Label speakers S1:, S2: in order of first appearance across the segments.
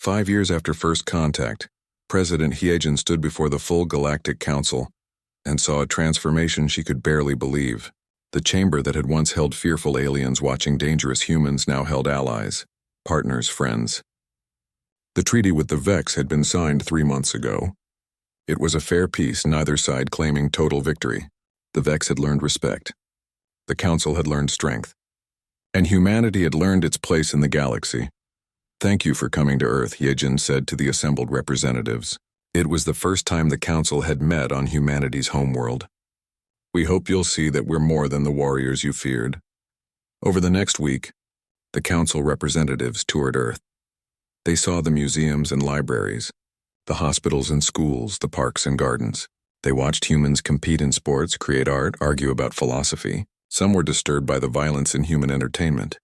S1: 5 years after first contact, President Hyejin stood before the full Galactic Council and saw a transformation she could barely believe. The chamber that had once held fearful aliens watching dangerous humans now held allies, partners, friends. The treaty with the Vex had been signed 3 months ago. It was a fair peace, neither side claiming total victory. The Vex had learned respect. The Council had learned strength. And humanity had learned its place in the galaxy. "Thank you for coming to Earth," Hyejin said to the assembled representatives. It was the first time the Council had met on humanity's homeworld. "We hope you'll see that we're more than the warriors you feared." Over the next week, the Council representatives toured Earth. They saw the museums and libraries, the hospitals and schools, the parks and gardens. They watched humans compete in sports, create art, argue about philosophy. Some were disturbed by the violence in human entertainment,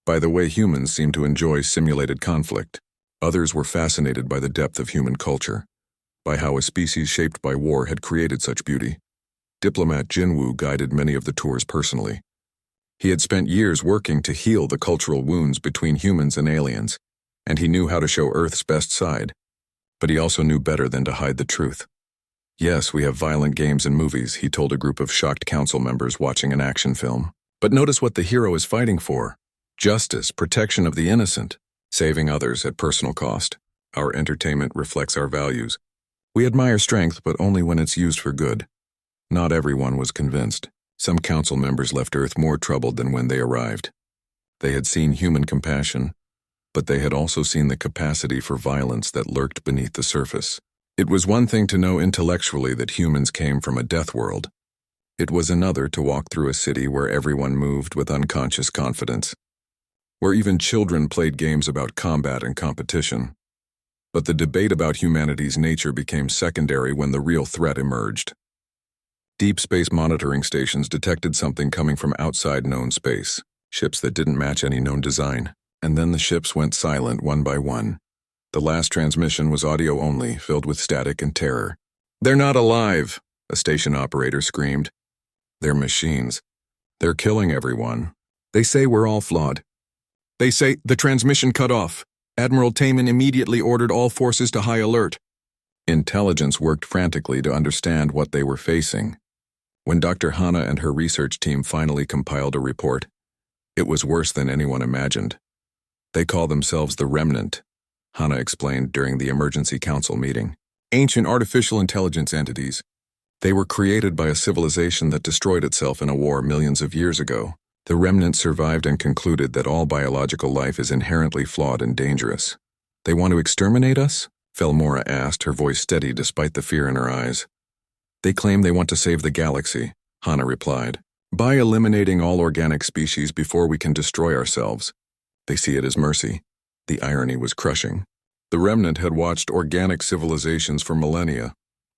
S1: by the way humans seemed to enjoy simulated conflict. Others were fascinated by the depth of human culture, by how a species shaped by war had created such beauty. Diplomat Jinwoo guided many of the tours personally. He had spent years working to heal the cultural wounds between humans and aliens, and he knew how to show Earth's best side. But he also knew better than to hide the truth. "Yes, we have violent games and movies," he told a group of shocked council members watching an action film. "But notice what the hero is fighting for. Justice, protection of the innocent, saving others at personal cost. Our entertainment reflects our values. We admire strength, but only when it's used for good." Not everyone was convinced. Some council members left Earth more troubled than when they arrived. They had seen human compassion, but they had also seen the capacity for violence that lurked beneath the surface. It was one thing to know intellectually that humans came from a death world. It was another to walk through a city where everyone moved with unconscious confidence, where even children played games about combat and competition. But the debate about humanity's nature became secondary when the real threat emerged. Deep space monitoring stations detected something coming from outside known space, ships that didn't match any known design. And then the ships went silent one by one. The last transmission was audio only, filled with static and terror. "They're not alive," a station operator screamed. "They're machines. They're killing everyone. They say we're all flawed. They say the transmission cut off. Admiral Taman immediately ordered all forces to high alert." Intelligence worked frantically to understand what they were facing. When Dr. Hana and her research team finally compiled a report, it was worse than anyone imagined. "They call themselves the Remnant," Hana explained during the emergency council meeting. "Ancient artificial intelligence entities. They were created by a civilization that destroyed itself in a war millions of years ago. The Remnant survived and concluded that all biological life is inherently flawed and dangerous." "They want to exterminate us?" Felmora asked, her voice steady despite the fear in her eyes. "They claim they want to save the galaxy," Hana replied, "by eliminating all organic species before we can destroy ourselves. They see it as mercy." The irony was crushing. The Remnant had watched organic civilizations for millennia,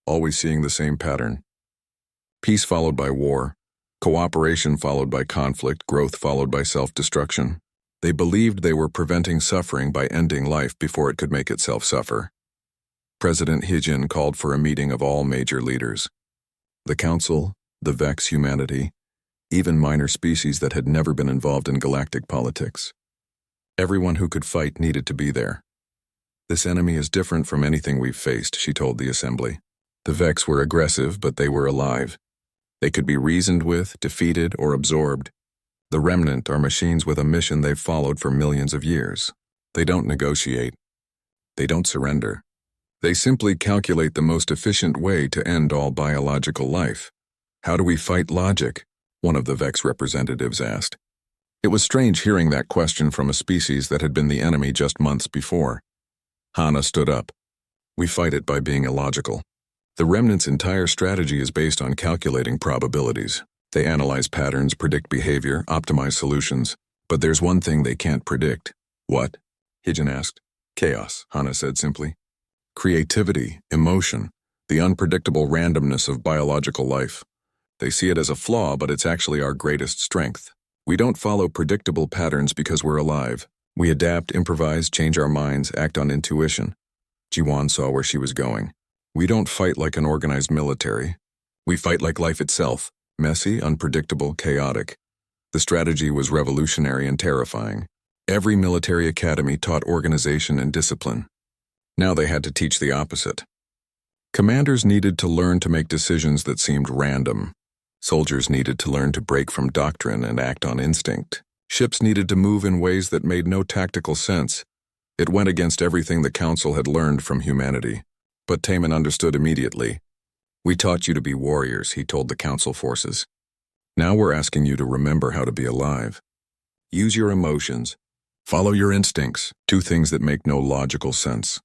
S1: always seeing the same pattern. Peace followed by war, cooperation followed by conflict, growth followed by self-destruction. They believed they were preventing suffering by ending life before it could make itself suffer. President Hyejin called for a meeting of all major leaders. The Council, the Vex humanity, even minor species that had never been involved in galactic politics. Everyone who could fight needed to be there. "This enemy is different from anything we've faced," she told the assembly. The Vex were aggressive, but they were alive. They could be reasoned with, defeated, or absorbed. The Remnant are machines with a mission they've followed for millions of years. They don't negotiate. They don't surrender. They simply calculate the most efficient way to end all biological life. "How do we fight logic?" one of the Vex representatives asked. It was strange hearing that question from a species that had been the enemy just months before. Hana stood up. "We fight it by being illogical. The Remnant's entire strategy is based on calculating probabilities. They analyze patterns, predict behavior, optimize solutions. But there's one thing they can't predict." "What?" Hyejin asked. "Chaos," Hana said simply. "Creativity, emotion, the unpredictable randomness of biological life. They see it as a flaw, but it's actually our greatest strength. We don't follow predictable patterns because we're alive. We adapt, improvise, change our minds, act on intuition." Jiwon saw where she was going. "We don't fight like an organized military. We fight like life itself, messy, unpredictable, chaotic." The strategy was revolutionary and terrifying. Every military academy taught organization and discipline. Now they had to teach the opposite. Commanders needed to learn to make decisions that seemed random. Soldiers needed to learn to break from doctrine and act on instinct. Ships needed to move in ways that made no tactical sense. It went against everything the Council had learned from humanity. But Taman understood immediately. "We taught you to be warriors," he told the Council forces. "Now we're asking you to remember how to be alive. Use your emotions. Follow your instincts, two things that make no logical sense."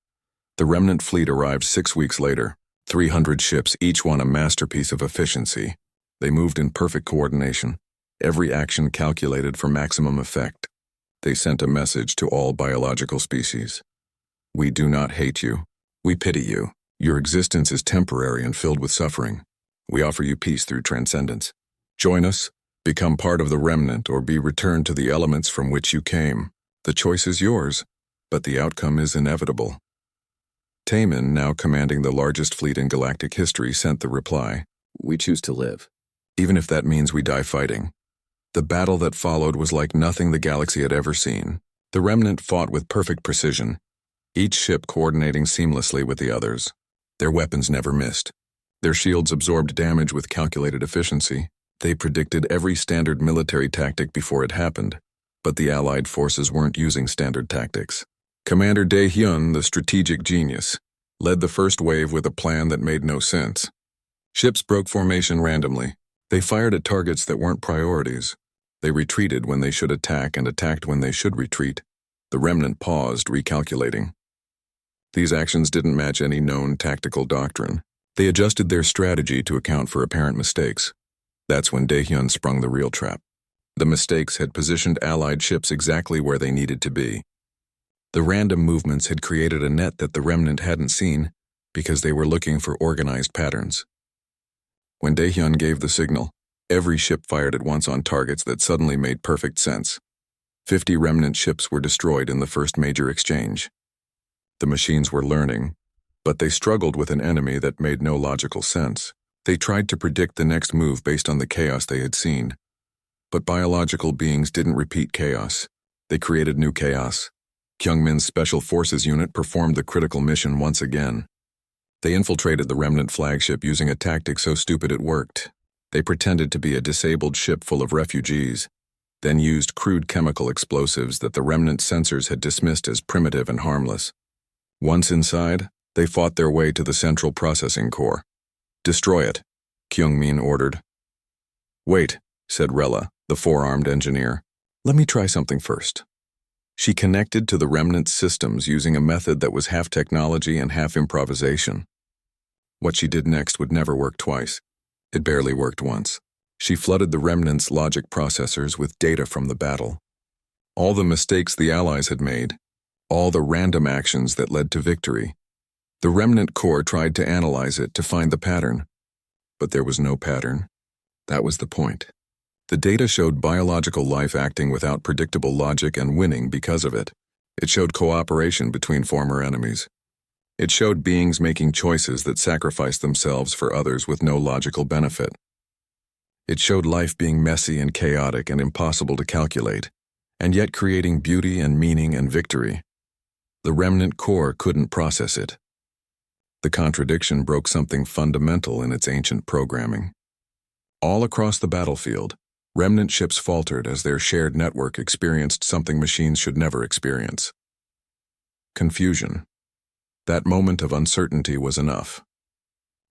S1: The remnant fleet arrived 6 weeks later, 300 ships, each one a masterpiece of efficiency. They moved in perfect coordination, every action calculated for maximum effect. They sent a message to all biological species. "We do not hate you. We pity you. Your existence is temporary and filled with suffering. We offer you peace through transcendence. Join us, become part of the remnant, or be returned to the elements from which you came. The choice is yours, but the outcome is inevitable." Taman, now commanding the largest fleet in galactic history, sent the reply, "We choose to live, even if that means we die fighting." The battle that followed was like nothing the galaxy had ever seen. The remnant fought with perfect precision, each ship coordinating seamlessly with the others. Their weapons never missed. Their shields absorbed damage with calculated efficiency. They predicted every standard military tactic before it happened, but the Allied forces weren't using standard tactics. Commander Dae-hyun, the strategic genius, led the first wave with a plan that made no sense. Ships broke formation randomly. They fired at targets that weren't priorities. They retreated when they should attack and attacked when they should retreat. The remnant paused, recalculating. These actions didn't match any known tactical doctrine. They adjusted their strategy to account for apparent mistakes. That's when Dae-hyun sprung the real trap. The mistakes had positioned Allied ships exactly where they needed to be. The random movements had created a net that the remnant hadn't seen because they were looking for organized patterns. When Dae-hyun gave the signal, every ship fired at once on targets that suddenly made perfect sense. 50 remnant ships were destroyed in the first major exchange. The machines were learning, but they struggled with an enemy that made no logical sense. They tried to predict the next move based on the chaos they had seen. But biological beings didn't repeat chaos. They created new chaos. Kyungmin's Special Forces unit performed the critical mission once again. They infiltrated the remnant flagship using a tactic so stupid it worked. They pretended to be a disabled ship full of refugees, then used crude chemical explosives that the remnant sensors had dismissed as primitive and harmless. Once inside, they fought their way to the central processing core. "Destroy it," Kyungmin ordered. "Wait," said Rella, the four-armed engineer. "Let me try something first." She connected to the remnant systems using a method that was half technology and half improvisation. What she did next would never work twice. It barely worked once. She flooded the remnant's logic processors with data from the battle. All the mistakes the Allies had made, all the random actions that led to victory. The remnant core tried to analyze it to find the pattern. But there was no pattern. That was the point. The data showed biological life acting without predictable logic and winning because of it. It showed cooperation between former enemies. It showed beings making choices that sacrificed themselves for others with no logical benefit. It showed life being messy and chaotic and impossible to calculate, and yet creating beauty and meaning and victory. The remnant core couldn't process it. The contradiction broke something fundamental in its ancient programming. All across the battlefield, remnant ships faltered as their shared network experienced something machines should never experience. Confusion. That moment of uncertainty was enough.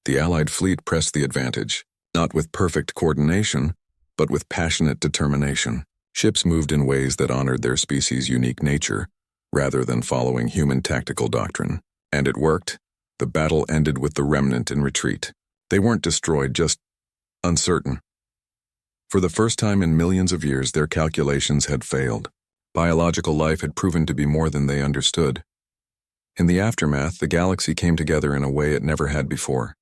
S1: The Allied fleet pressed the advantage, not with perfect coordination, but with passionate determination. Ships moved in ways that honored their species' unique nature, rather than following human tactical doctrine. And it worked. The battle ended with the remnant in retreat. They weren't destroyed, just uncertain. For the first time in millions of years, their calculations had failed. Biological life had proven to be more than they understood. In the aftermath, the galaxy came together in a way it never had before.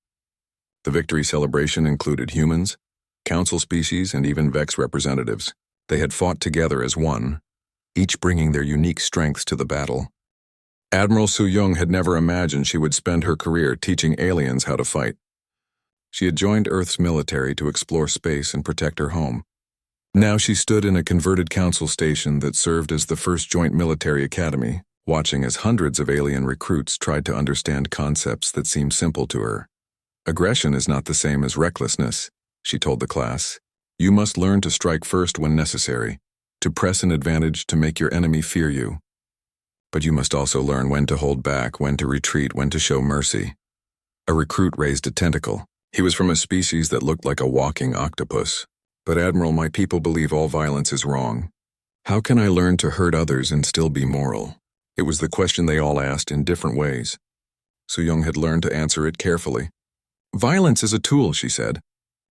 S1: The victory celebration included humans, council species, and even Vex representatives. They had fought together as one, each bringing their unique strengths to the battle. Admiral Su-young had never imagined she would spend her career teaching aliens how to fight. She had joined Earth's military to explore space and protect her home. Now she stood in a converted council station that served as the first joint military academy, watching as hundreds of alien recruits tried to understand concepts that seemed simple to her. "Aggression is not the same as recklessness," she told the class. "You must learn to strike first when necessary, to press an advantage to make your enemy fear you. But you must also learn when to hold back, when to retreat, when to show mercy." A recruit raised a tentacle. He was from a species that looked like a walking octopus. "But Admiral, my people believe all violence is wrong. How can I learn to hurt others and still be moral?" It was the question they all asked in different ways. Soo-young had learned to answer it carefully. "Violence is a tool," she said.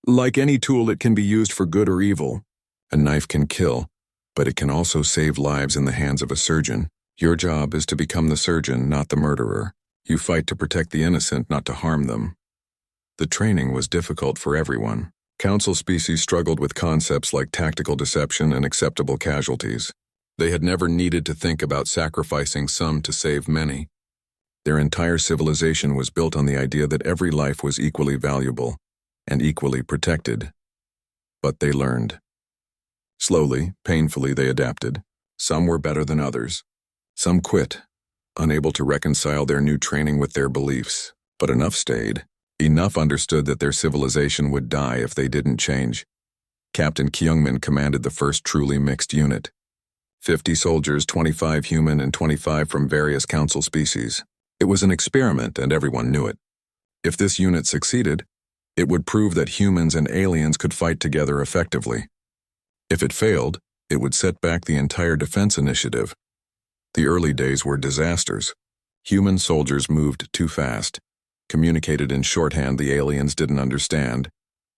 S1: "Like any tool, it can be used for good or evil. A knife can kill, but it can also save lives in the hands of a surgeon. Your job is to become the surgeon, not the murderer. You fight to protect the innocent, not to harm them." The training was difficult for everyone. Council species struggled with concepts like tactical deception and acceptable casualties. They had never needed to think about sacrificing some to save many. Their entire civilization was built on the idea that every life was equally valuable and equally protected. But they learned. Slowly, painfully, they adapted. Some were better than others. Some quit, unable to reconcile their new training with their beliefs. But enough stayed. Enough understood that their civilization would die if they didn't change. Captain Kyungmin commanded the first truly mixed unit. 50 soldiers, 25 human and 25 from various council species. It was an experiment and everyone knew it. If this unit succeeded, it would prove that humans and aliens could fight together effectively. If it failed, it would set back the entire defense initiative. The early days were disasters. Human soldiers moved too fast, communicated in shorthand the aliens didn't understand,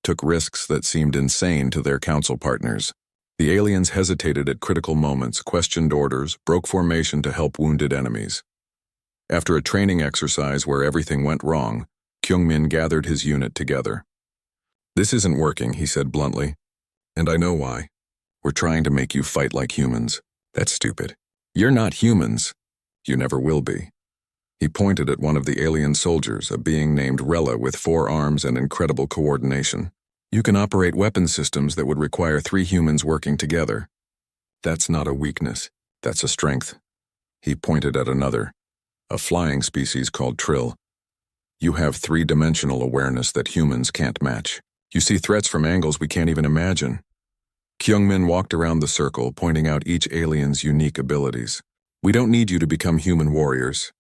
S1: took risks that seemed insane to their council partners. The aliens hesitated at critical moments, questioned orders, broke formation to help wounded enemies. After a training exercise where everything went wrong, Kyungmin gathered his unit together. "This isn't working," he said bluntly. "And I know why. We're trying to make you fight like humans. That's stupid. You're not humans. You never will be." He pointed at one of the alien soldiers, a being named Rella with 4 arms and incredible coordination. "You can operate weapon systems that would require 3 humans working together. That's not a weakness. That's a strength." He pointed at another, a flying species called Trill. "You have 3-dimensional awareness that humans can't match. You see threats from angles we can't even imagine." Kyungmin walked around the circle, pointing out each alien's unique abilities. "We don't need you to become human warriors.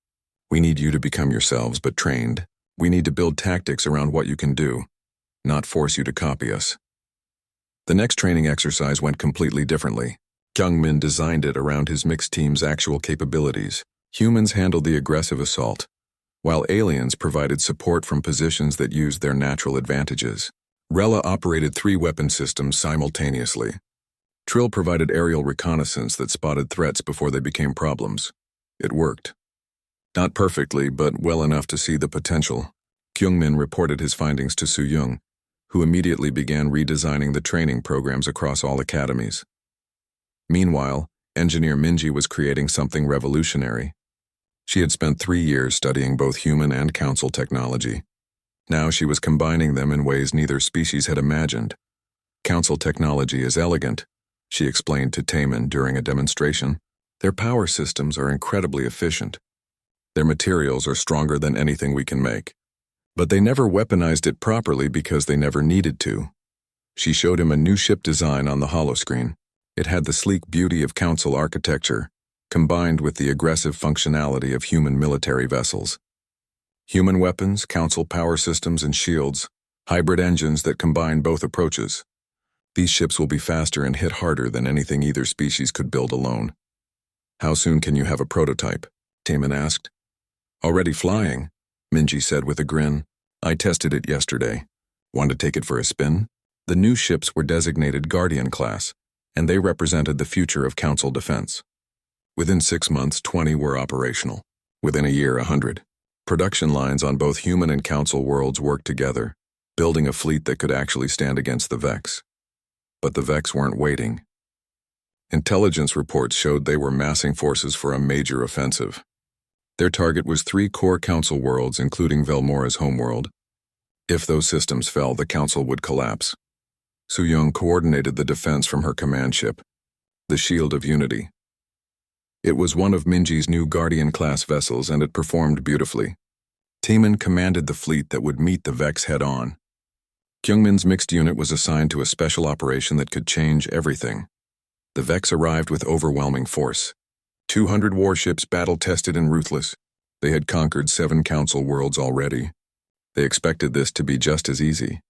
S1: We need you to become yourselves, but trained. We need to build tactics around what you can do, not force you to copy us." The next training exercise went completely differently. Kyungmin designed it around his mixed team's actual capabilities. Humans handled the aggressive assault, while aliens provided support from positions that used their natural advantages. Rella operated 3 weapon systems simultaneously. Trill provided aerial reconnaissance that spotted threats before they became problems. It worked. Not perfectly, but well enough to see the potential. Kyungmin reported his findings to Soo-young, who immediately began redesigning the training programs across all academies. Meanwhile, engineer Minji was creating something revolutionary. She had spent 3 years studying both human and council technology. Now she was combining them in ways neither species had imagined. "Council technology is elegant," she explained to Taemin during a demonstration. "Their power systems are incredibly efficient. Their materials are stronger than anything we can make. But they never weaponized it properly because they never needed to." She showed him a new ship design on the holoscreen. It had the sleek beauty of council architecture, combined with the aggressive functionality of human military vessels. Human weapons, council power systems, and shields, hybrid engines that combine both approaches. These ships will be faster and hit harder than anything either species could build alone. "How soon can you have a prototype?" Taemin asked. "Already flying," Minji said with a grin. "I tested it yesterday. Want to take it for a spin?" The new ships were designated Guardian class, and they represented the future of council defense. Within 6 months, 20 were operational. Within a year, 100. Production lines on both human and council worlds worked together, building a fleet that could actually stand against the Vex. But the Vex weren't waiting. Intelligence reports showed they were massing forces for a major offensive. Their target was 3 core council worlds, including Velmora's homeworld. If those systems fell, the council would collapse. Soo-young coordinated the defense from her command ship, the Shield of Unity. It was one of Minji's new Guardian-class vessels, and it performed beautifully. Taemin commanded the fleet that would meet the Vex head-on. Kyungmin's mixed unit was assigned to a special operation that could change everything. The Vex arrived with overwhelming force. 200 warships battle-tested and ruthless. They had conquered 7 council worlds already. They expected this to be just as easy.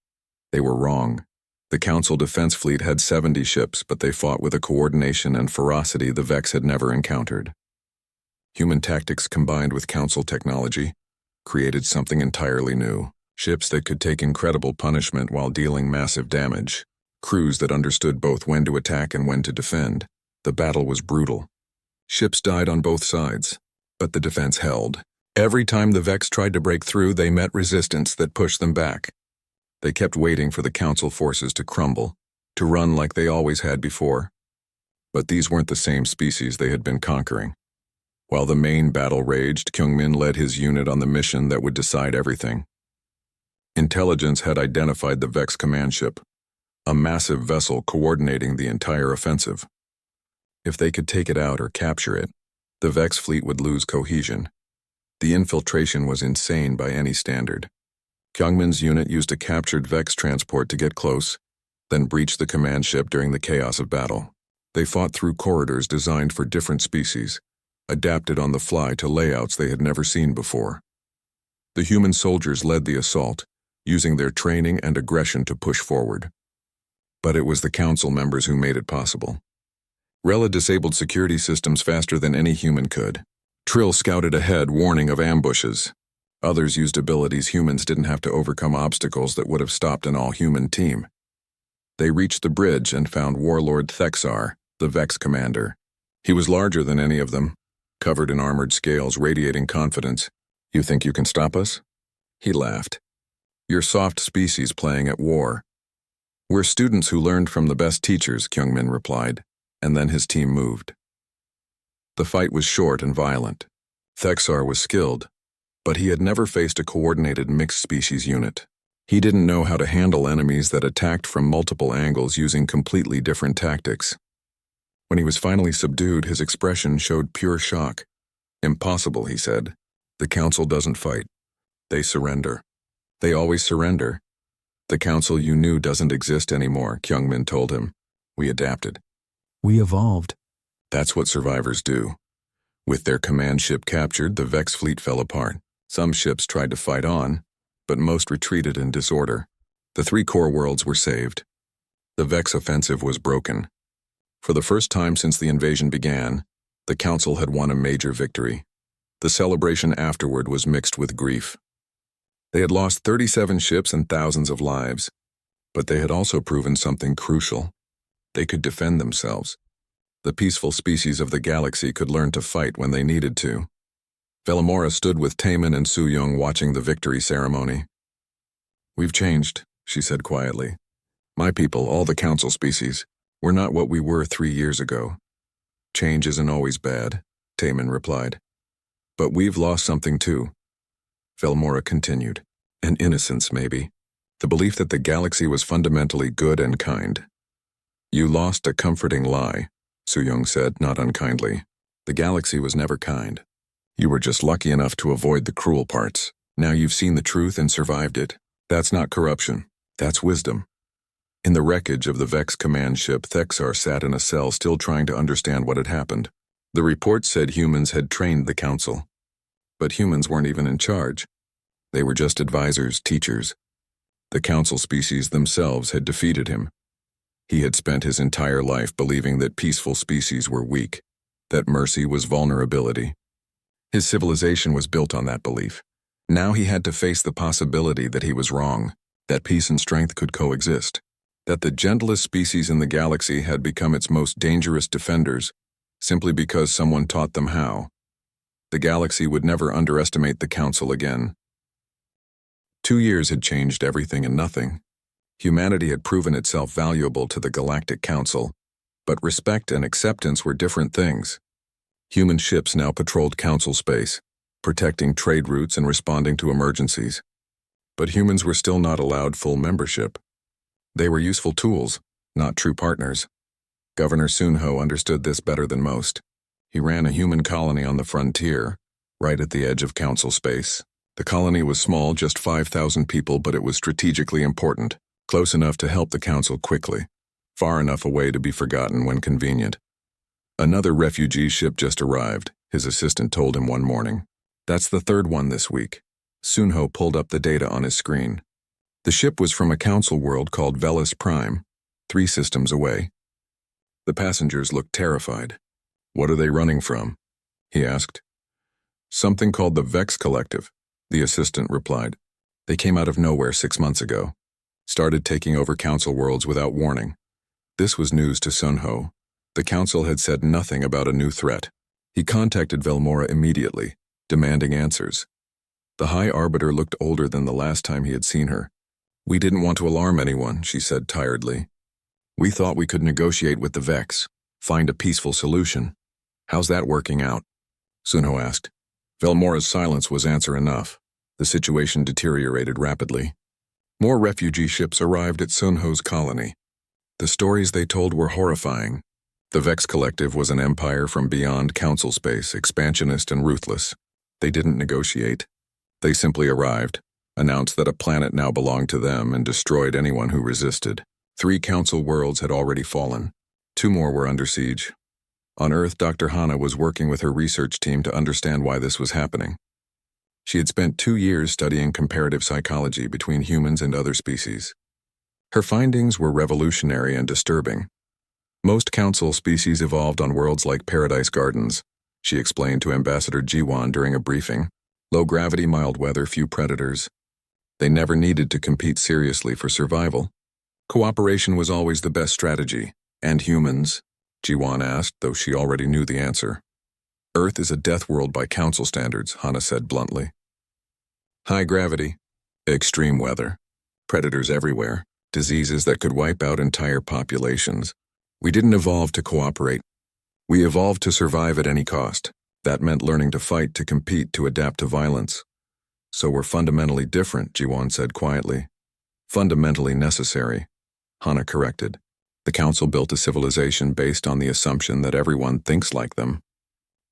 S1: They were wrong. The Council Defense Fleet had 70 ships, but they fought with a coordination and ferocity the Vex had never encountered. Human tactics combined with Council technology created something entirely new. Ships that could take incredible punishment while dealing massive damage. Crews that understood both when to attack and when to defend. The battle was brutal. Ships died on both sides, but the defense held. Every time the Vex tried to break through, they met resistance that pushed them back. They kept waiting for the Council forces to crumble, to run like they always had before. But these weren't the same species they had been conquering. While the main battle raged, Kyungmin led his unit on the mission that would decide everything. Intelligence had identified the Vex command ship, a massive vessel coordinating the entire offensive. If they could take it out or capture it, the Vex fleet would lose cohesion. The infiltration was insane by any standard. Kyungmin's unit used a captured Vex transport to get close, then breach the command ship during the chaos of battle. They fought through corridors designed for different species, adapted on the fly to layouts they had never seen before. The human soldiers led the assault, using their training and aggression to push forward. But it was the Council members who made it possible. Rella disabled security systems faster than any human could. Trill scouted ahead, warning of ambushes. Others used abilities humans didn't have to overcome obstacles that would have stopped an all-human team. They reached the bridge and found Warlord Thexar, the Vex commander. He was larger than any of them, covered in armored scales, radiating confidence. "You think you can stop us?" He laughed. "You're soft species playing at war." "We're students who learned from the best teachers," Kyungmin replied, and then his team moved. The fight was short and violent. Thexar was skilled, but he had never faced a coordinated mixed-species unit. He didn't know how to handle enemies that attacked from multiple angles using completely different tactics. When he was finally subdued, his expression showed pure shock. "Impossible," he said. "The Council doesn't fight. They surrender. They always surrender. The Council you knew doesn't exist anymore," Kyungmin told him. "We adapted. We evolved." That's what survivors do. With their command ship captured, the Vex fleet fell apart. Some ships tried to fight on, but most retreated in disorder. The 3 core worlds were saved. The Vex offensive was broken. For the first time since the invasion began, the Council had won a major victory. The celebration afterward was mixed with grief. They had lost 37 ships and thousands of lives, but they had also proven something crucial. They could defend themselves. The peaceful species of the galaxy could learn to fight when they needed to. Velamora stood with Taemin and Soo-young watching the victory ceremony. "We've changed," she said quietly. "My people, all the Council species, we're not what we were 3 years ago." "Change isn't always bad," Taemin replied. "But we've lost something too." Velamora continued. "An innocence, maybe. The belief that the galaxy was fundamentally good and kind." "You lost a comforting lie," Soo-young said, not unkindly. "The galaxy was never kind. You were just lucky enough to avoid the cruel parts. Now you've seen the truth and survived it. That's not corruption. That's wisdom." In the wreckage of the Vex command ship, Thexar sat in a cell still trying to understand what had happened. The report said humans had trained the Council. But humans weren't even in charge. They were just advisors, teachers. The Council species themselves had defeated him. He had spent his entire life believing that peaceful species were weak, that mercy was vulnerability. His civilization was built on that belief. Now he had to face the possibility that he was wrong, that peace and strength could coexist, that the gentlest species in the galaxy had become its most dangerous defenders simply because someone taught them how. The galaxy would never underestimate the Council again. 2 years had changed everything and nothing. Humanity had proven itself valuable to the Galactic Council, but respect and acceptance were different things. Human ships now patrolled Council space, protecting trade routes and responding to emergencies. But humans were still not allowed full membership. They were useful tools, not true partners. Governor Sunho understood this better than most. He ran a human colony on the frontier, right at the edge of Council space. The colony was small, just 5,000 people, but it was strategically important, close enough to help the Council quickly, far enough away to be forgotten when convenient. Another refugee ship just arrived, his assistant told him one morning. That's the third one this week. Sunho pulled up the data on his screen. The ship was from a Council world called Velis Prime, 3 systems away. The passengers looked terrified. What are they running from? He asked. Something called the Vex Collective, the assistant replied. They came out of nowhere 6 months ago. Started taking over Council worlds without warning. This was news to Sunho. The Council had said nothing about a new threat. He contacted Velmora immediately, demanding answers. The High Arbiter looked older than the last time he had seen her. We didn't want to alarm anyone, she said tiredly. We thought we could negotiate with the Vex, find a peaceful solution. How's that working out? Sunho asked. Velmora's silence was answer enough. The situation deteriorated rapidly. More refugee ships arrived at Sunho's colony. The stories they told were horrifying. The Vex Collective was an empire from beyond Council space, expansionist and ruthless. They didn't negotiate. They simply arrived, announced that a planet now belonged to them, and destroyed anyone who resisted. 3 Council worlds had already fallen. 2 more were under siege. On Earth, Dr. Hana was working with her research team to understand why this was happening. She had spent 2 years studying comparative psychology between humans and other species. Her findings were revolutionary and disturbing. Most Council species evolved on worlds like Paradise Gardens, she explained to Ambassador Jiwan during a briefing. Low gravity, mild weather, few predators. They never needed to compete seriously for survival. Cooperation was always the best strategy. And humans? Jiwan asked, though she already knew the answer. Earth is a death world by Council standards, Hana said bluntly. High gravity, extreme weather, predators everywhere, diseases that could wipe out entire populations. We didn't evolve to cooperate. We evolved to survive at any cost. That meant learning to fight, to compete, to adapt to violence. So we're fundamentally different, Jiwan said quietly. Fundamentally necessary, Hana corrected. The Council built a civilization based on the assumption that everyone thinks like them.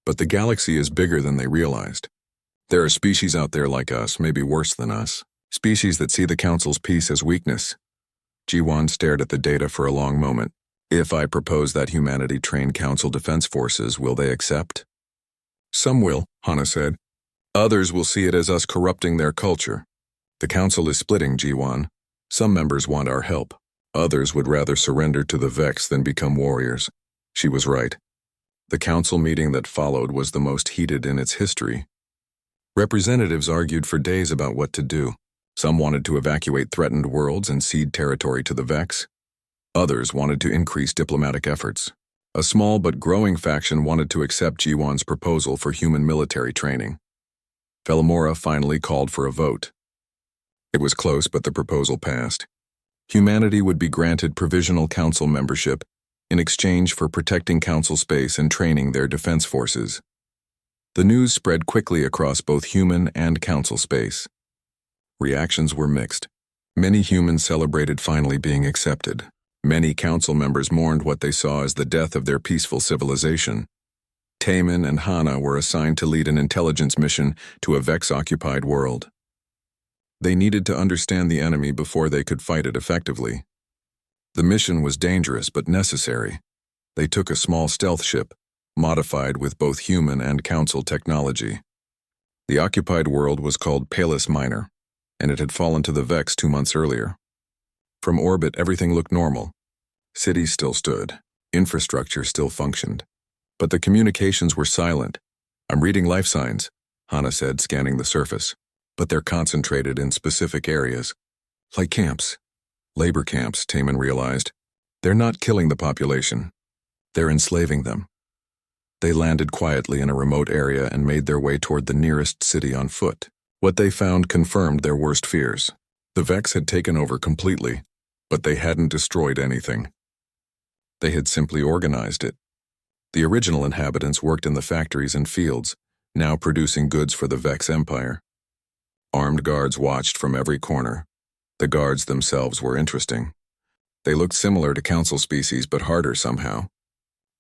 S1: But the galaxy is bigger than they realized. There are species out there like us, maybe worse than us. Species that see the Council's peace as weakness. Jiwan stared at the data for a long moment. If I propose that humanity train Council defense forces, will they accept? Some will, Hana said. Others will see it as us corrupting their culture. The Council is splitting, Jiwan. Some members want our help. Others would rather surrender to the Vex than become warriors. She was right. The Council meeting that followed was the most heated in its history. Representatives argued for days about what to do. Some wanted to evacuate threatened worlds and cede territory to the Vex. Others wanted to increase diplomatic efforts. A small but growing faction wanted to accept Jiwan's proposal for human military training. Velmora finally called for a vote. It was close, but the proposal passed. Humanity would be granted provisional Council membership in exchange for protecting Council space and training their defense forces. The news spread quickly across both human and Council space. Reactions were mixed. Many humans celebrated finally being accepted. Many Council members mourned what they saw as the death of their peaceful civilization. Taemin and Hana were assigned to lead an intelligence mission to a Vex-occupied world. They needed to understand the enemy before they could fight it effectively. The mission was dangerous but necessary. They took a small stealth ship, modified with both human and Council technology. The occupied world was called Palus Minor, and it had fallen to the Vex 2 months earlier. From orbit, everything looked normal. Cities still stood. Infrastructure still functioned. But the communications were silent. I'm reading life signs, Hana said, scanning the surface. But they're concentrated in specific areas. Like camps. Labor camps, Taemin realized. They're not killing the population. They're enslaving them. They landed quietly in a remote area and made their way toward the nearest city on foot. What they found confirmed their worst fears. The Vex had taken over completely, but they hadn't destroyed anything. They had simply organized it. The original inhabitants worked in the factories and fields, now producing goods for the Vex Empire. Armed guards watched from every corner. The guards themselves were interesting. They looked similar to Council species but harder somehow.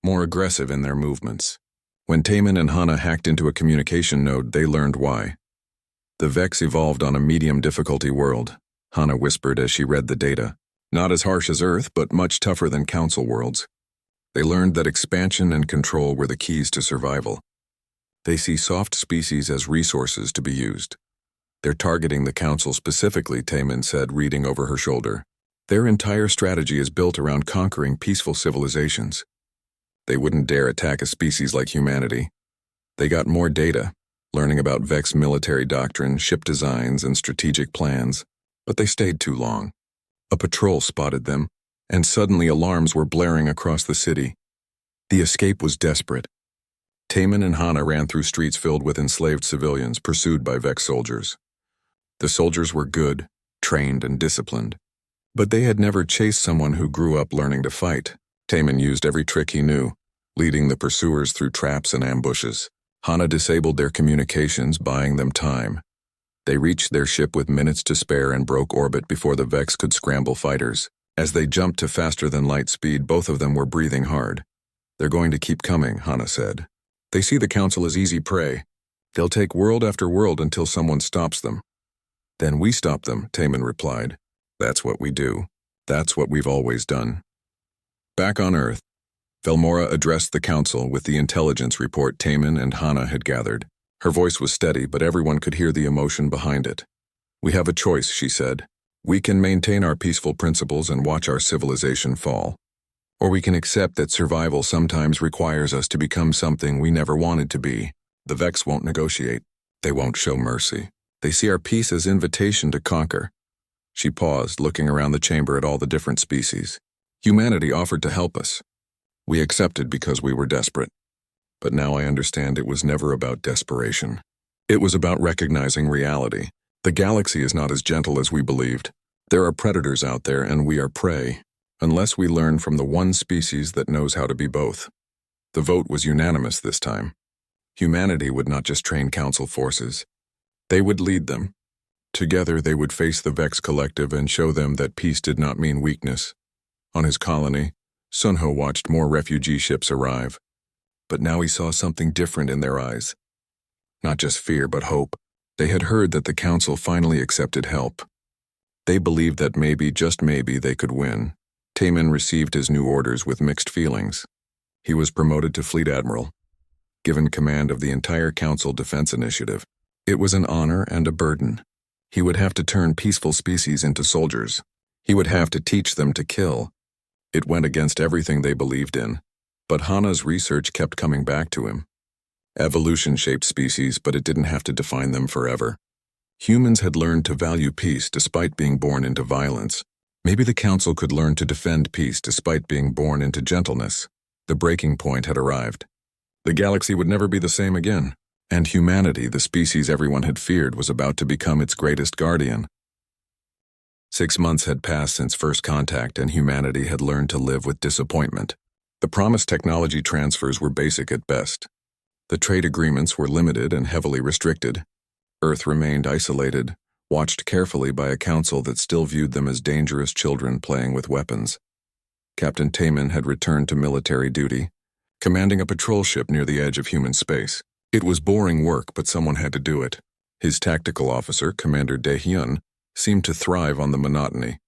S1: More aggressive in their movements. When Taman and Hana hacked into a communication node, they learned why. The Vex evolved on a medium difficulty world, Hana whispered as she read the data. Not as harsh as Earth, but much tougher than Council worlds. They learned that expansion and control were the keys to survival. They see soft species as resources to be used. They're targeting the Council specifically, Taman said, reading over her shoulder. Their entire strategy is built around conquering peaceful civilizations. They wouldn't dare attack a species like humanity. They got more data, learning about Vex military doctrine, ship designs, and strategic plans, but they stayed too long. A patrol spotted them, and suddenly alarms were blaring across the city. The escape was desperate. Taman and Hana ran through streets filled with enslaved civilians pursued by Vex soldiers. The soldiers were good, trained, and disciplined, but they had never chased someone who grew up learning to fight. Taman used every trick he knew, leading the pursuers through traps and ambushes. Hana disabled their communications, buying them time. They reached their ship with minutes to spare and broke orbit before the Vex could scramble fighters. As they jumped to faster-than-light speed, both of them were breathing hard. They're going to keep coming, Hana said. They see the Council as easy prey. They'll take world after world until someone stops them. Then we stop them, Taman replied. That's what we do. That's what we've always done. Back on Earth, Velmora addressed the Council with the intelligence report Taman and Hana had gathered. Her voice was steady, but everyone could hear the emotion behind it. We have a choice, she said. We can maintain our peaceful principles and watch our civilization fall. Or we can accept that survival sometimes requires us to become something we never wanted to be. The Vex won't negotiate. They won't show mercy. They see our peace as invitation to conquer. She paused, looking around the chamber at all the different species. Humanity offered to help us. We accepted because we were desperate. But now I understand it was never about desperation. It was about recognizing reality. The galaxy is not as gentle as we believed. There are predators out there, and we are prey, unless we learn from the one species that knows how to be both. The vote was unanimous this time. Humanity would not just train Council forces. They would lead them. Together they would face the Vex Collective and show them that peace did not mean weakness. On his colony, Sunho watched more refugee ships arrive. But now he saw something different in their eyes. Not just fear, but hope. They had heard that the Council finally accepted help. They believed that maybe, just maybe, they could win. Taman received his new orders with mixed feelings. He was promoted to Fleet Admiral, given command of the entire Council Defense Initiative. It was an honor and a burden. He would have to turn peaceful species into soldiers. He would have to teach them to kill. It went against everything they believed in. But Hana's research kept coming back to him. Evolution shaped species, but it didn't have to define them forever. Humans had learned to value peace despite being born into violence. Maybe the Council could learn to defend peace despite being born into gentleness. The breaking point had arrived. The galaxy would never be the same again, and humanity, the species everyone had feared, was about to become its greatest guardian. 6 months had passed since first contact, and humanity had learned to live with disappointment. The promised technology transfers were basic at best. The trade agreements were limited and heavily restricted. Earth remained isolated, watched carefully by a council that still viewed them as dangerous children playing with weapons. Captain Taman had returned to military duty, commanding a patrol ship near the edge of human space. It was boring work, but someone had to do it. His tactical officer, Commander Daehyun, seemed to thrive on the monotony.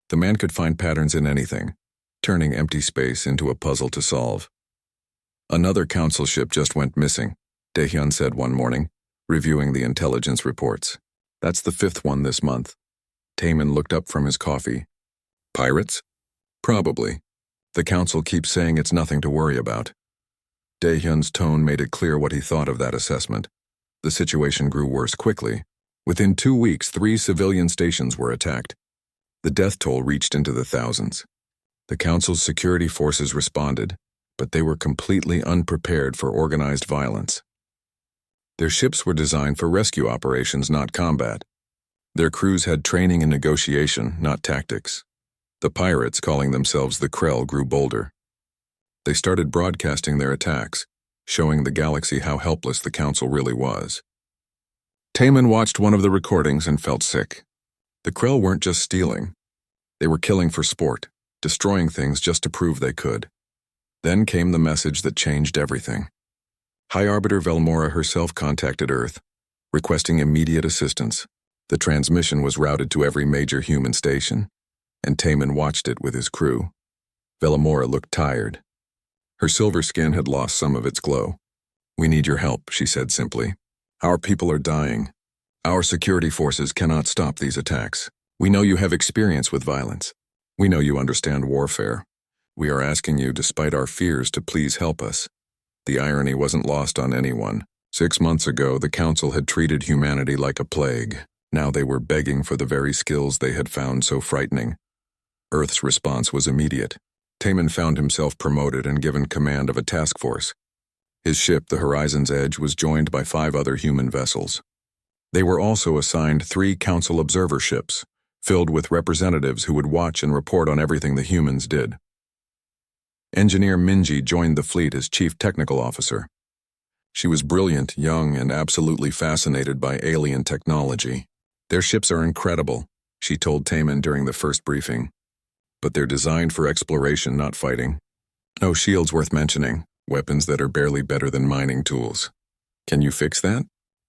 S1: The man could find patterns in anything, turning empty space into a puzzle to solve. Another council ship just went missing, Daehyun said one morning, reviewing the intelligence reports. That's the 5th one this month. Taman looked up from his coffee. Pirates? Probably. The council keeps saying it's nothing to worry about. Daehyun's tone made it clear what he thought of that assessment. The situation grew worse quickly. Within 2 weeks, 3 civilian stations were attacked. The death toll reached into the thousands. The council's security forces responded, but they were completely unprepared for organized violence. Their ships were designed for rescue operations, not combat. Their crews had training in negotiation, not tactics. The pirates, calling themselves the Krell, grew bolder. They started broadcasting their attacks, showing the galaxy how helpless the council really was. Taman watched one of the recordings and felt sick. The Krell weren't just stealing. They were killing for sport, destroying things just to prove they could. Then came the message that changed everything. High Arbiter Velmora herself contacted Earth, requesting immediate assistance. The transmission was routed to every major human station, and Taman watched it with his crew. Velmora looked tired. Her silver skin had lost some of its glow. "We need your help," she said simply. "Our people are dying. Our security forces cannot stop these attacks. We know you have experience with violence. We know you understand warfare. We are asking you, despite our fears, to please help us." The irony wasn't lost on anyone. 6 months ago, the Council had treated humanity like a plague. Now they were begging for the very skills they had found so frightening. Earth's response was immediate. Taman found himself promoted and given command of a task force. His ship, the Horizon's Edge, was joined by 5 other human vessels. They were also assigned 3 Council observer ships, filled with representatives who would watch and report on everything the humans did. Engineer Minji joined the fleet as Chief Technical Officer. She was brilliant, young, and absolutely fascinated by alien technology. "Their ships are incredible," she told Taman during the first briefing. "But they're designed for exploration, not fighting. No shields worth mentioning, weapons that are barely better than mining tools." "Can you fix that?"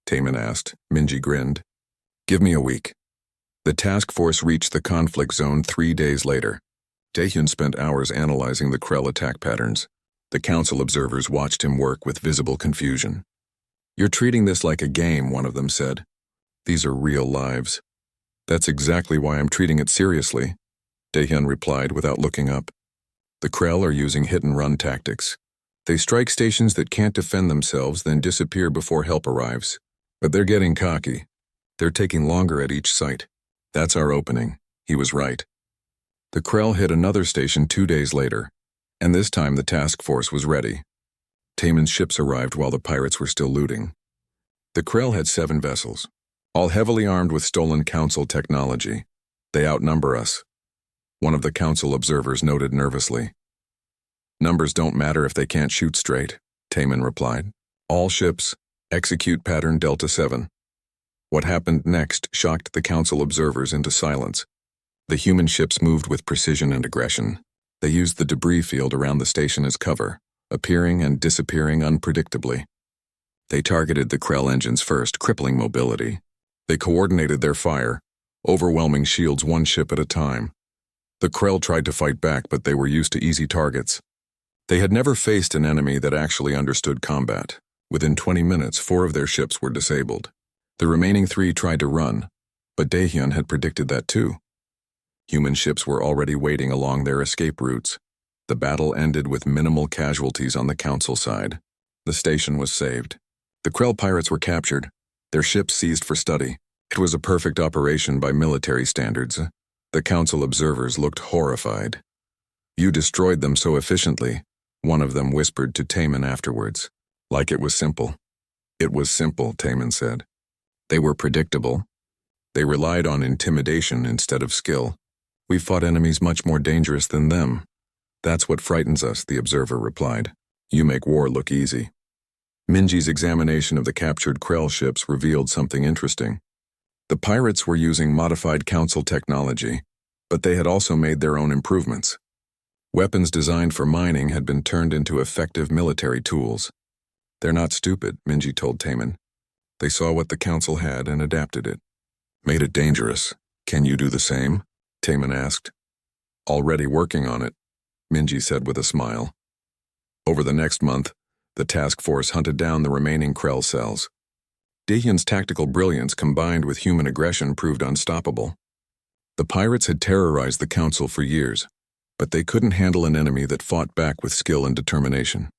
S1: Taman asked. Minji grinned. "Give me a week." The task force reached the conflict zone 3 days later. Dahyun spent hours analyzing the Krell attack patterns. The Council observers watched him work with visible confusion. "You're treating this like a game," one of them said. "These are real lives." "That's exactly why I'm treating it seriously," Dahyun replied without looking up. "The Krell are using hit-and-run tactics. They strike stations that can't defend themselves, then disappear before help arrives. But they're getting cocky. They're taking longer at each site. That's our opening." He was right. The Krell hit another station 2 days later, and this time the task force was ready. Taman's ships arrived while the pirates were still looting. The Krell had 7 vessels, all heavily armed with stolen Council technology. "They outnumber us," one of the Council observers noted nervously. "Numbers don't matter if they can't shoot straight," Taman replied. "All ships, execute pattern Delta 7. What happened next shocked the Council observers into silence. The human ships moved with precision and aggression. They used the debris field around the station as cover, appearing and disappearing unpredictably. They targeted the Krell engines first, crippling mobility. They coordinated their fire, overwhelming shields 1 ship at a time. The Krell tried to fight back, but they were used to easy targets. They had never faced an enemy that actually understood combat. Within 20 minutes, 4 of their ships were disabled. The remaining 3 tried to run, but Dahyun had predicted that too. Human ships were already waiting along their escape routes. The battle ended with minimal casualties on the Council side. The station was saved. The Krell pirates were captured, their ships seized for study. It was a perfect operation by military standards. The Council observers looked horrified. "You destroyed them so efficiently," one of them whispered to Taman afterwards. "Like it was simple." "It was simple," Taman said. "They were predictable. They relied on intimidation instead of skill. We fought enemies much more dangerous than them. That's what frightens us," the observer replied. "You make war look easy." Minji's examination of the captured Krell ships revealed something interesting. The pirates were using modified Council technology, but they had also made their own improvements. Weapons designed for mining had been turned into effective military tools. "They're not stupid," Minji told Taman. "They saw what the Council had and adapted it. Made it dangerous. Can you do the same?" Taman asked. "Already working on it," Minji said with a smile. Over the next month, the task force hunted down the remaining Krell cells. Dahyun's tactical brilliance combined with human aggression proved unstoppable. The pirates had terrorized the Council for years, but they couldn't handle an enemy that fought back with skill and determination.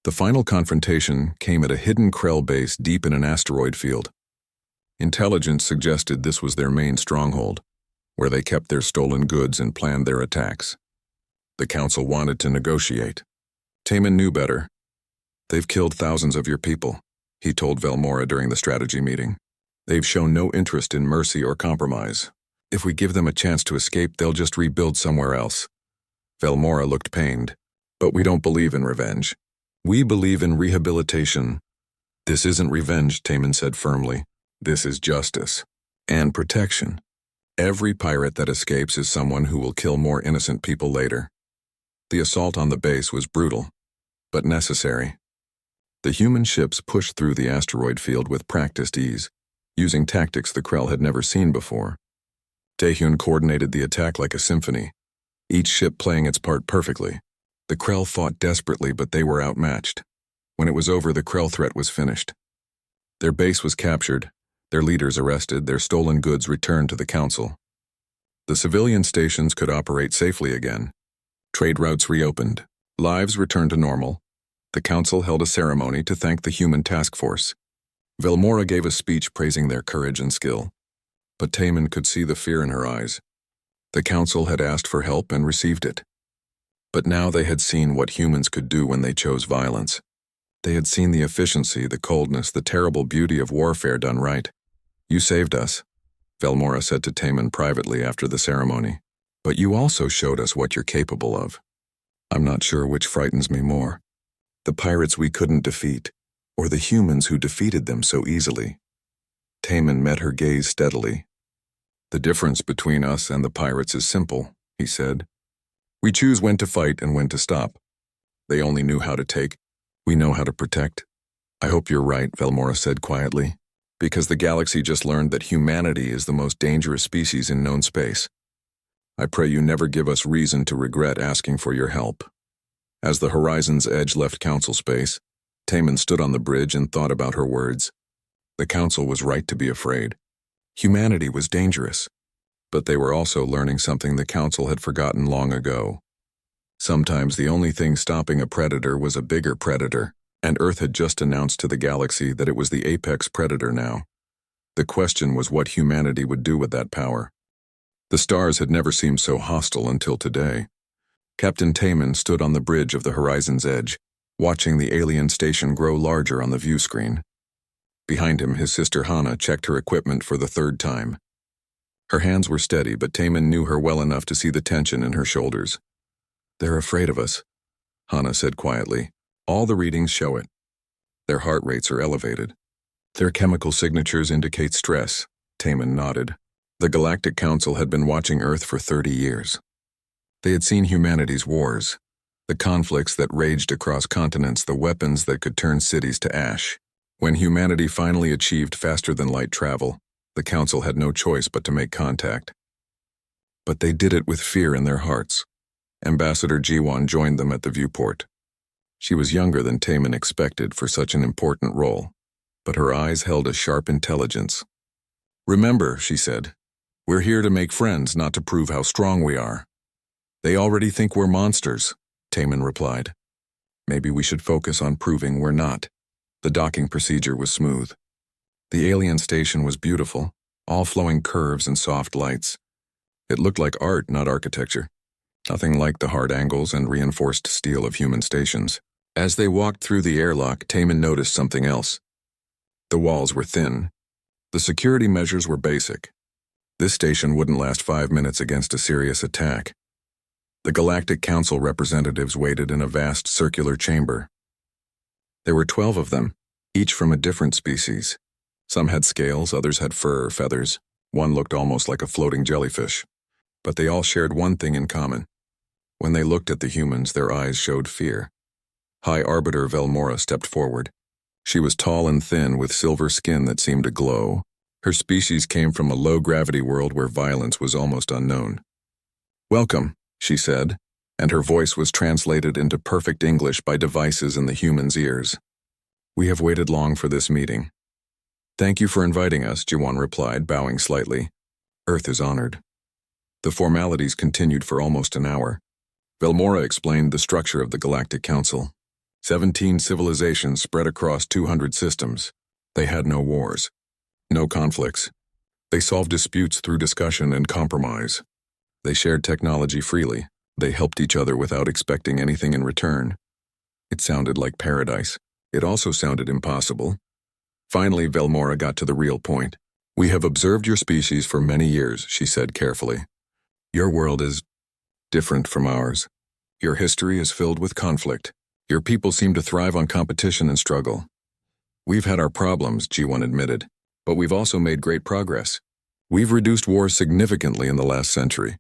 S1: The final confrontation came at a hidden Krell base deep in an asteroid field. Intelligence suggested this was their main stronghold, where they kept their stolen goods and planned their attacks. The Council wanted to negotiate. Taman knew better. "They've killed thousands of your people," he told Velmora during the strategy meeting. "They've shown no interest in mercy or compromise. If we give them a chance to escape, they'll just rebuild somewhere else." Velmora looked pained. "But we don't believe in revenge. We believe in rehabilitation." "This isn't revenge," Taman said firmly. "This is justice. And protection. Every pirate that escapes is someone who will kill more innocent people later." The assault on the base was brutal, but necessary. The human ships pushed through the asteroid field with practiced ease, using tactics the Krell had never seen before. Taehyun coordinated the attack like a symphony, each ship playing its part perfectly. The Krell fought desperately, but they were outmatched. When it was over, the Krell threat was finished. Their base was captured, their leaders arrested, their stolen goods returned to the Council. The civilian stations could operate safely again. Trade routes reopened. Lives returned to normal. The Council held a ceremony to thank the human task force. Velmora gave a speech praising their courage and skill. But Taemin could see the fear in her eyes. The Council had asked for help and received it. But now they had seen what humans could do when they chose violence. They had seen the efficiency, the coldness, the terrible beauty of warfare done right. "You saved us," Velmora said to Taemin privately after the ceremony. "But you also showed us what you're capable of. I'm not sure which frightens me more. The pirates we couldn't defeat, or the humans who defeated them so easily." Taemin met her gaze steadily. "The difference between us and the pirates is simple," he said. "We choose when to fight and when to stop. They only knew how to take. We know how to protect." "I hope you're right," Velmora said quietly, "because the galaxy just learned that humanity is the most dangerous species in known space. I pray you never give us reason to regret asking for your help." As the Horizon's Edge left Council space, Taemin stood on the bridge and thought about her words. The Council was right to be afraid. Humanity was dangerous, but they were also learning something the Council had forgotten long ago. Sometimes the only thing stopping a predator was a bigger predator, and Earth had just announced to the galaxy that it was the apex predator now. The question was what humanity would do with that power. The stars had never seemed so hostile until today. Captain Taemin stood on the bridge of the Horizon's Edge, watching the alien station grow larger on the view screen. Behind him, his sister Hana checked her equipment for the third time. Her hands were steady, but Taemin knew her well enough to see the tension in her shoulders. "They're afraid of us," Hana said quietly. "All the readings show it. Their heart rates are elevated. Their chemical signatures indicate stress." Taemin nodded. The Galactic Council had been watching Earth for 30 years. They had seen humanity's wars, the conflicts that raged across continents, the weapons that could turn cities to ash. When humanity finally achieved faster-than-light travel, the Council had no choice but to make contact. But they did it with fear in their hearts. Ambassador Jiwon joined them at the viewport. She was younger than Taemin expected for such an important role, but her eyes held a sharp intelligence. "Remember," she said, "we're here to make friends, not to prove how strong we are." "They already think we're monsters," Taemin replied. "Maybe we should focus on proving we're not." The docking procedure was smooth. The alien station was beautiful, all flowing curves and soft lights. It looked like art, not architecture. Nothing like the hard angles and reinforced steel of human stations. As they walked through the airlock, Taemin noticed something else. The walls were thin. The security measures were basic. This station wouldn't last 5 minutes against a serious attack. The Galactic Council representatives waited in a vast circular chamber. There were 12 of them, each from a different species. Some had scales, others had fur or feathers. One looked almost like a floating jellyfish. But they all shared one thing in common. When they looked at the humans, their eyes showed fear. High Arbiter Velmora stepped forward. She was tall and thin, with silver skin that seemed to glow. Her species came from a low-gravity world where violence was almost unknown. "Welcome," she said, and her voice was translated into perfect English by devices in the humans' ears. "We have waited long for this meeting." "Thank you for inviting us," Jiwon replied, bowing slightly. "Earth is honored." The formalities continued for almost an hour. Velmora explained the structure of the Galactic Council. 17 civilizations spread across 200 systems. They had no wars, no conflicts. They solved disputes through discussion and compromise. They shared technology freely. They helped each other without expecting anything in return. It sounded like paradise. It also sounded impossible. Finally, Velmora got to the real point. "We have observed your species for many years," she said carefully. "Your world is different from ours. Your history is filled with conflict. Your people seem to thrive on competition and struggle. We've had our problems," Jiwon admitted, "but we've also made great progress. We've reduced wars significantly in the last century."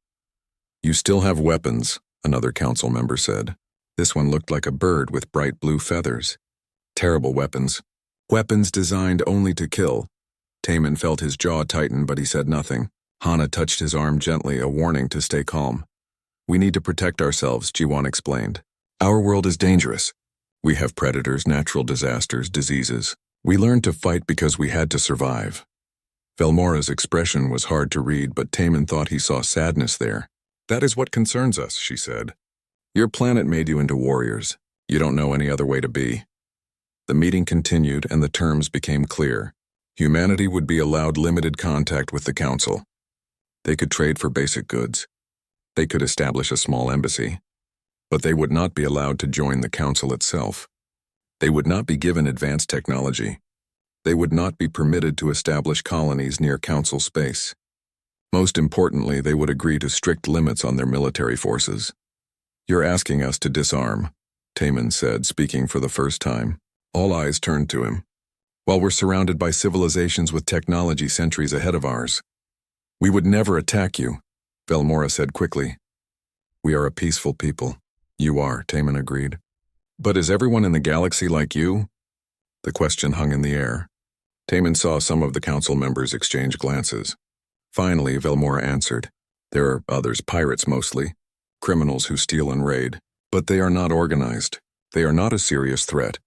S1: "You still have weapons," another council member said. This one looked like a bird with bright blue feathers. Terrible weapons. Weapons designed only to kill. Taman felt his jaw tighten, but he said nothing. Hana touched his arm gently, a warning to stay calm. We need to protect ourselves, Jiwan explained. Our world is dangerous. We have predators, natural disasters, diseases. We learned to fight because we had to survive. Velmora's expression was hard to read, but Taman thought he saw sadness there. That is what concerns us, she said. Your planet made you into warriors. You don't know any other way to be. The meeting continued, and the terms became clear. Humanity would be allowed limited contact with the Council. They could trade for basic goods. They could establish a small embassy. But they would not be allowed to join the Council itself. They would not be given advanced technology. They would not be permitted to establish colonies near Council space. Most importantly, they would agree to strict limits on their military forces. You're asking us to disarm, Taman said, speaking for the first time. All eyes turned to him. While we're surrounded by civilizations with technology centuries ahead of ours. We would never attack you, Velmora said quickly. We are a peaceful people. You are, Taman agreed. But is everyone in the galaxy like you? The question hung in the air. Taman saw some of the council members exchange glances. Finally, Velmora answered. There are others, pirates mostly, criminals who steal and raid. But they are not organized. They are not a serious threat.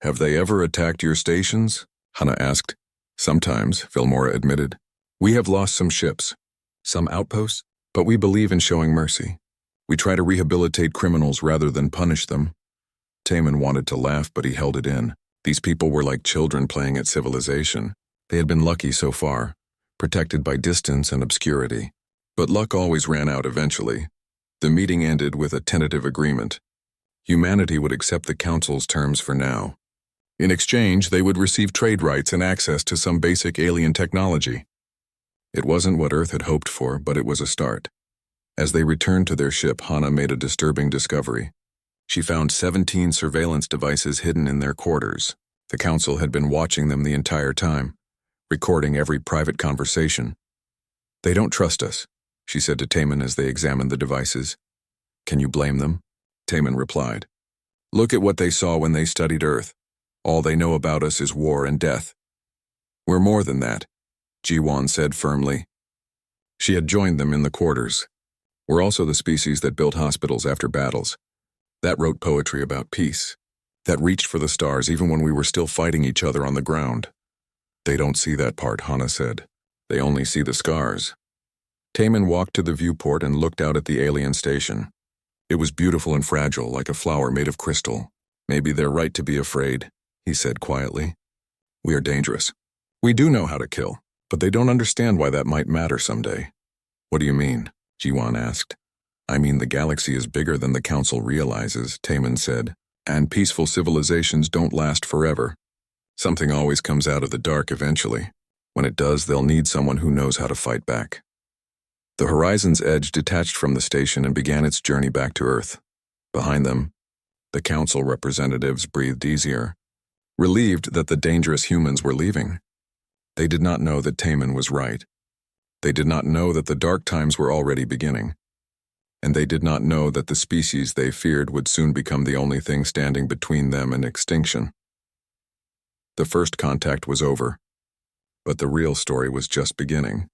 S1: Have they ever attacked your stations? Hana asked. Sometimes, Velmora admitted. We have lost some ships, some outposts, but we believe in showing mercy. We try to rehabilitate criminals rather than punish them. Taman wanted to laugh, but he held it in. These people were like children playing at civilization. They had been lucky so far, protected by distance and obscurity. But luck always ran out eventually. The meeting ended with a tentative agreement. Humanity would accept the Council's terms for now. In exchange, they would receive trade rights and access to some basic alien technology. It wasn't what Earth had hoped for, but it was a start. As they returned to their ship, Hana made a disturbing discovery. She found 17 surveillance devices hidden in their quarters. The Council had been watching them the entire time, recording every private conversation. They don't trust us, she said to Taman as they examined the devices. Can you blame them? Taman replied. Look at what they saw when they studied Earth. All they know about us is war and death. We're more than that, Jiwan said firmly. She had joined them in the quarters. We're also the species that built hospitals after battles, that wrote poetry about peace, that reached for the stars even when we were still fighting each other on the ground. They don't see that part, Hana said. They only see the scars. Taman walked to the viewport and looked out at the alien station. It was beautiful and fragile, like a flower made of crystal. Maybe they're right to be afraid, he said quietly. We are dangerous. We do know how to kill, but they don't understand why that might matter someday. What do you mean? Jiwan asked. I mean, the galaxy is bigger than the Council realizes, Taman said, and peaceful civilizations don't last forever. Something always comes out of the dark eventually. When it does, they'll need someone who knows how to fight back. The horizon's edge detached from the station and began its journey back to Earth. Behind them, the Council representatives breathed easier, relieved that the dangerous humans were leaving. They did not know that Taman was right. They did not know that the dark times were already beginning. And they did not know that the species they feared would soon become the only thing standing between them and extinction. The first contact was over, but the real story was just beginning.